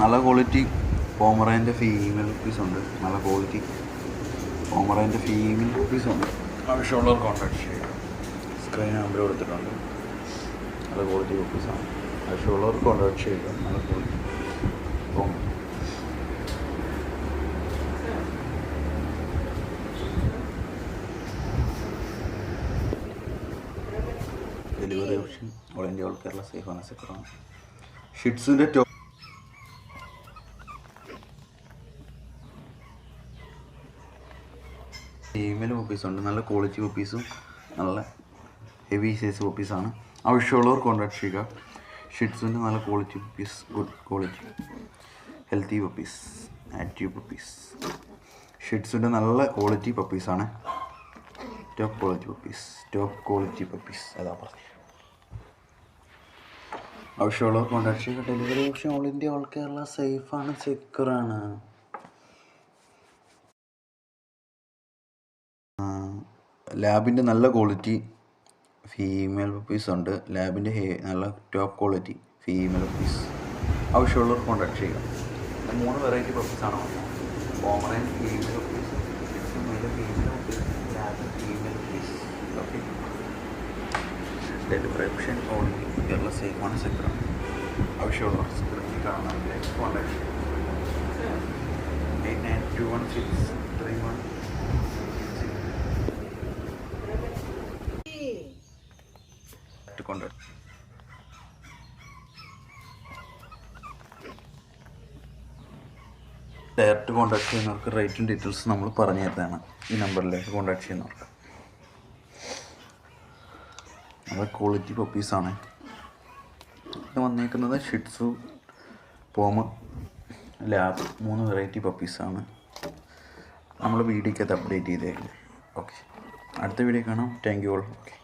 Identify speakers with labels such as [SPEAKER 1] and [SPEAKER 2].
[SPEAKER 1] നല്ല quality പോമറേൻ്റെ female പീസുണ്ട്. നല്ല quality പോമറേൻ്റെ female പീസുണ്ട്. ആവശ്യമുള്ളവർ കോൺടാക്ട് ചെയ്യുക. സ്ക്രീൻ നമ്പർ കൊടുത്തിട്ടുണ്ട്. നല്ല ക്വാളിറ്റി പീസാണ്. ആവശ്യമുള്ളവർ കോൺടാക്ട് ചെയ്യുക. നല്ല quality delivery option all India all Kerala സേഫാണ്, സെക്യൂറാണ്. ഷിറ്റ്സിൻ്റെ ഫീമെയിൽ പപ്പീസുണ്ട്. നല്ല ക്വാളിറ്റി പപ്പീസും നല്ല ഹെവി സൈസ് പപ്പീസാണ്. ആവശ്യമുള്ളവർ കോൺടാക്ട് ചെയ്യുക. ഷിറ്റ്സിൻ്റെ നല്ല quality puppies, good quality healthy puppies, active puppies. ഷിറ്റ്സിൻ്റെ നല്ല ക്വാളിറ്റി പപ്പീസാണ്. Top quality puppies, top quality puppies. അതാ പറഞ്ഞു. ആവശ്യമുള്ളവർ കോൺടാക്ട് ചെയ്യുക. Delivery option all India all Kerala സേഫാണ്, സെക്യൂറാണ്. ലാബിൻ്റെ നല്ല ക്വാളിറ്റി ഫീമെയിൽ പപ്പീസുണ്ട്. ലാബിൻ്റെ നല്ല ടോപ്പ് ക്വാളിറ്റി ഫീമെയിൽ പപ്പീസ്. ആവശ്യമുള്ളവർ കോൺടാക്ട് ചെയ്യുക. 3 വെറൈറ്റി പപ്പീസാണ് വന്നത്. Pomeranian female puppies, female puppies, lab female puppies. Okay. Delivery option all India Kerala സേഫാണ്, സെക്യൂറാണ്. ആവശ്യമുള്ളവർ സ്ക്രീനിൽ കാണാനായിട്ട് കോൺടാക്ട് ചെയ്യുക. 89216316 കോൺടാക്ട്. ഡയറക്റ്റ് കോൺടാക്ട് ചെയ്യുന്നവർക്ക് റേറ്റും ഡീറ്റെയിൽസ് നമ്മൾ പറഞ്ഞു തരുന്നതാണ്. ഈ നമ്പറിലേക്ക് കോൺടാക്ട് ചെയ്യുന്നവർക്ക്. നല്ല ക്വാളിറ്റി പപ്പീസാണ് ഇത് വന്നേക്കുന്നത്. ഷിറ്റ്സു, പോമ, ലാബ് 3 വെറൈറ്റി പപ്പീസാണ് നമ്മൾ വീഡിയോക്കകത്ത് അപ്ഡേറ്റ് ചെയ്തേക്കുന്നത്. ഓക്കെ, അടുത്ത വീഡിയോ കാണാം. Thank you all. ഓക്കെ.